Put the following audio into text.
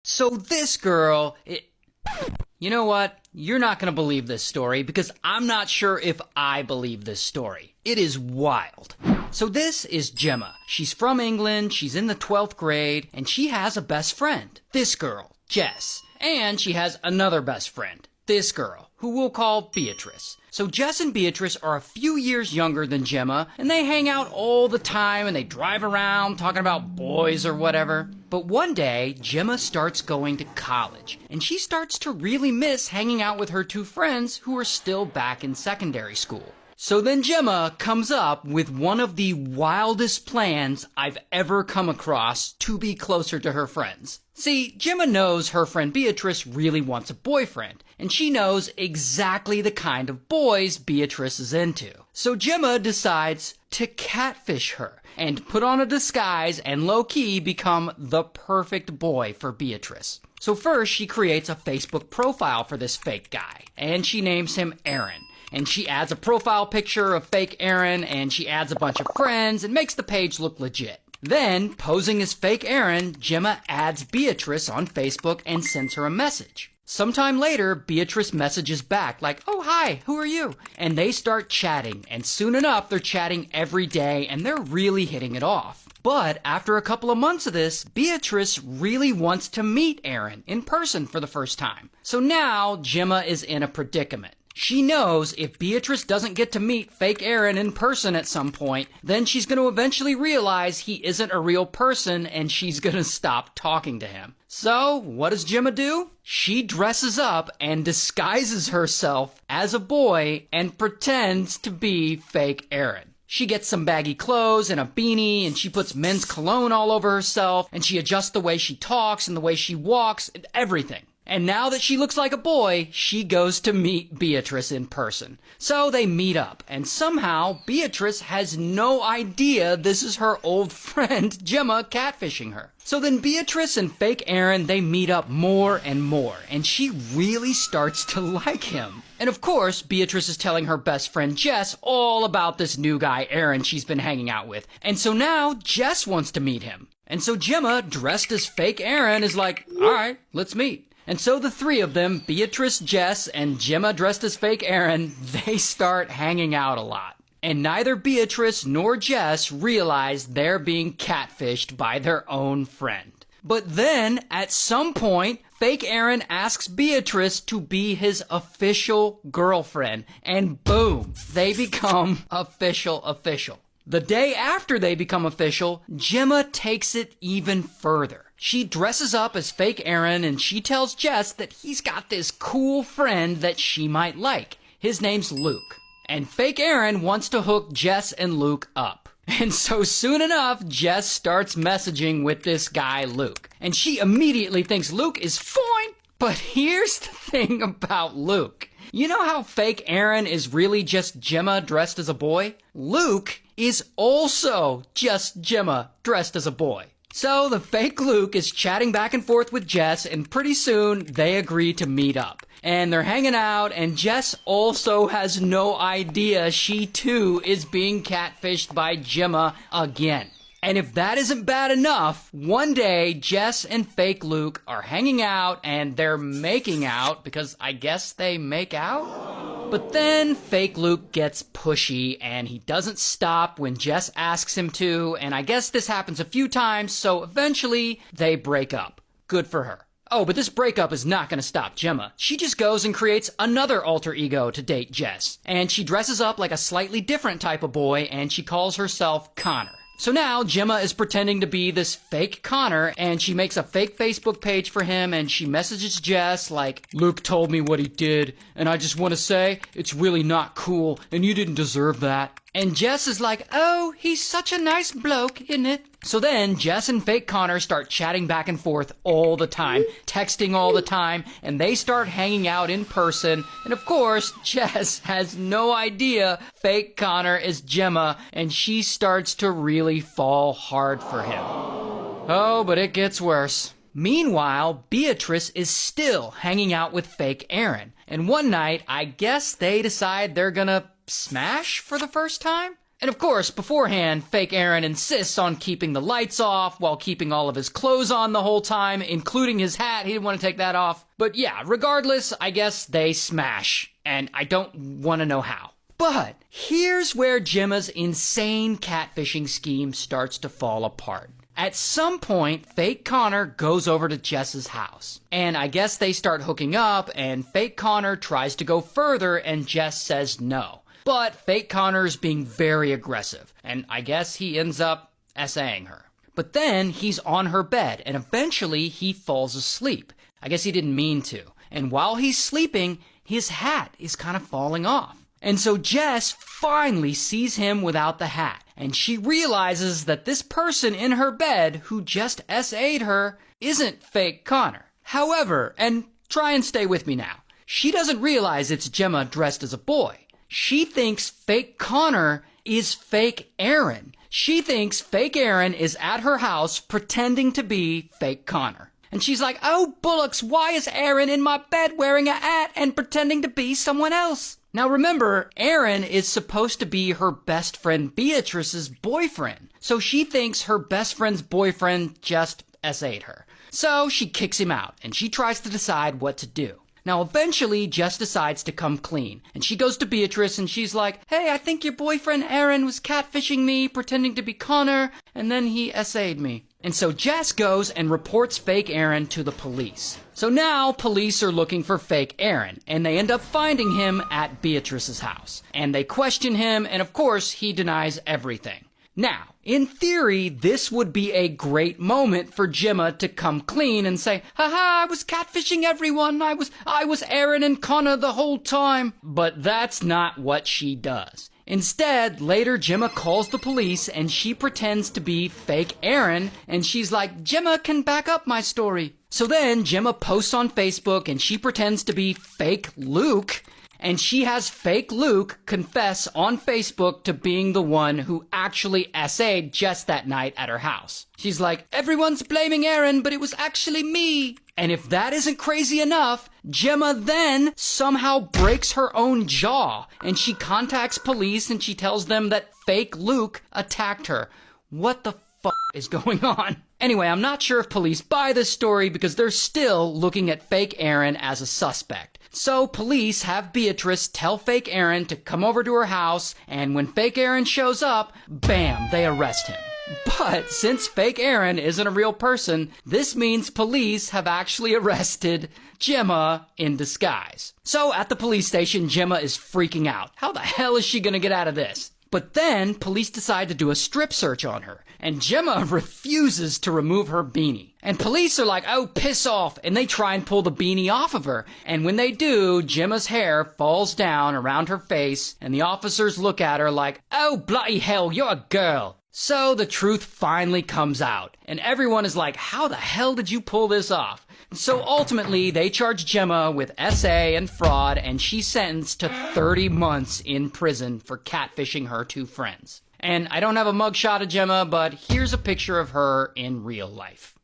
So this girl, you know what? You're not going to believe this story because I'm not sure if I believe this story. It is wild. So this is Gemma. She's from England, she's in the 12th grade, and she has a best friend. This girl, Jess. And she has another best friend. This girl, who we'll call Beatrice. So Jess and Beatrice are a few years younger than Gemma, and they hang out all the time and they drive around talking about boys or whatever. But one day, Gemma starts going to college, and she starts to really miss hanging out with her two friends who are still back in secondary school. So then Gemma comes up with one of the wildest plans I've ever come across to be closer to her friends. See, Gemma knows her friend Beatrice really wants a boyfriend, and she knows exactly the kind of boys Beatrice is into. So Gemma decides to catfish her and put on a disguise and low-key become the perfect boy for Beatrice. So first she creates a Facebook profile for this fake guy, and she names him Aaron. And she adds a profile picture of fake Aaron, and she adds a bunch of friends and makes the page look legit. Then, posing as fake Aaron, Gemma adds Beatrice on Facebook and sends her a message. Sometime later, Beatrice messages back like, "Oh, hi, who are you?" And they start chatting, and soon enough, they're chatting every day, and they're really hitting it off. But after a couple of months of this, Beatrice really wants to meet Aaron in person for the first time. So now, Gemma is in a predicament. She knows if Beatrice doesn't get to meet fake Aaron in person at some point, then she's going to eventually realize he isn't a real person and she's going to stop talking to him. So, what does Gemma do? She dresses up and disguises herself as a boy and pretends to be fake Aaron. She gets some baggy clothes and a beanie, and she puts men's cologne all over herself, and she adjusts the way she talks and the way she walks and everything. And now that she looks like a boy, she goes to meet Beatrice in person. So they meet up, and somehow Beatrice has no idea this is her old friend Gemma catfishing her. So then Beatrice and fake Aaron, they meet up more and more, and she really starts to like him. And of course, Beatrice is telling her best friend Jess all about this new guy Aaron she's been hanging out with. And so now Jess wants to meet him. And so Gemma, dressed as fake Aaron, is like, "All right, let's meet." And so the three of them, Beatrice, Jess, and Gemma dressed as fake Aaron, they start hanging out a lot. And neither Beatrice nor Jess realize they're being catfished by their own friend. But then, at some point, fake Aaron asks Beatrice to be his official girlfriend. And boom, they become official. The day after they become official, Gemma takes it even further. She dresses up as fake Aaron and she tells Jess that he's got this cool friend that she might like. His name's Luke. And fake Aaron wants to hook Jess and Luke up. And so soon enough, Jess starts messaging with this guy Luke. And she immediately thinks Luke is fine. But here's the thing about Luke. You know how fake Aaron is really just Gemma dressed as a boy? Luke is also just Gemma dressed as a boy. So the fake Luke is chatting back and forth with Jess, and pretty soon they agree to meet up. And they're hanging out, and Jess also has no idea she too is being catfished by Gemma again. And if that isn't bad enough, one day Jess and fake Luke are hanging out and they're making out, because I guess they make out? But then fake Luke gets pushy and he doesn't stop when Jess asks him to, and I guess this happens a few times, so eventually they break up. Good for her. Oh, but this breakup is not going to stop Gemma. She just goes and creates another alter ego to date Jess. And she dresses up like a slightly different type of boy, and she calls herself Connor. So now Gemma is pretending to be this fake Connor, and she makes a fake Facebook page for him, and she messages Jess like, "Luke told me what he did, and I just want to say it's really not cool, and you didn't deserve that." And Jess is like, "Oh, he's such a nice bloke, isn't it?" So then Jess and fake Connor start chatting back and forth all the time, texting all the time, and they start hanging out in person. And of course, Jess has no idea fake Connor is Gemma, and she starts to really fall hard for him. Oh, but it gets worse. Meanwhile, Beatrice is still hanging out with fake Aaron. And one night, I guess they decide they're gonna smash for the first time? And of course, beforehand, fake Aaron insists on keeping the lights off while keeping all of his clothes on the whole time, including his hat. He didn't want to take that off. But yeah, regardless, I guess they smash. And I don't want to know how. But here's where Gemma's insane catfishing scheme starts to fall apart. At some point, fake Connor goes over to Jess's house. And I guess they start hooking up, and fake Connor tries to go further, and Jess says no. But fake Connor's being very aggressive, and I guess he ends up essaying her. But then he's on her bed, and eventually he falls asleep. I guess he didn't mean to. And while he's sleeping, his hat is kind of falling off. And so Jess finally sees him without the hat, and she realizes that this person in her bed who just SA'd her isn't fake Connor. However, and try and stay with me now, she doesn't realize it's Gemma dressed as a boy. She thinks fake Connor is fake Aaron. She thinks fake Aaron is at her house pretending to be fake Connor. And she's like, oh, bullocks, why is Aaron in my bed wearing a hat and pretending to be someone else? Now remember, Aaron is supposed to be her best friend Beatrice's boyfriend. So she thinks her best friend's boyfriend just SA'd her. So she kicks him out, and she tries to decide what to do. Now, eventually, Jess decides to come clean, and she goes to Beatrice, and she's like, hey, I think your boyfriend Aaron was catfishing me, pretending to be Connor, and then he SA'd me. And so Jess goes and reports fake Aaron to the police. So now, police are looking for fake Aaron, and they end up finding him at Beatrice's house. And they question him, and of course, he denies everything. Now, in theory, this would be a great moment for Gemma to come clean and say, haha, I was catfishing everyone. I was Aaron and Connor the whole time. But that's not what she does. Instead, later Gemma calls the police and she pretends to be fake Aaron, and she's like, Gemma can back up my story. So then Gemma posts on Facebook and she pretends to be fake Luke, and she has fake Luke confess on Facebook to being the one who actually SA'd Jess that night at her house. She's like, everyone's blaming Aaron, but it was actually me. And if that isn't crazy enough, Gemma then somehow breaks her own jaw, and she contacts police and she tells them that fake Luke attacked her. What the fuck is going on? Anyway, I'm not sure if police buy this story because they're still looking at fake Aaron as a suspect. So police have Beatrice tell fake Aaron to come over to her house, and when fake Aaron shows up, bam, they arrest him. But since fake Aaron isn't a real person, this means police have actually arrested Gemma in disguise. So at the police station, Gemma is freaking out. How the hell is she gonna get out of this? But then police decide to do a strip search on her, and Gemma refuses to remove her beanie. And police are like, oh, piss off, and they try and pull the beanie off of her. And when they do, Gemma's hair falls down around her face, and the officers look at her like, oh, bloody hell, you're a girl. So the truth finally comes out, and everyone is like, how the hell did you pull this off? So ultimately, they charge Gemma with SA and fraud, and she's sentenced to 30 months in prison for catfishing her two friends. And I don't have a mugshot of Gemma, but here's a picture of her in real life.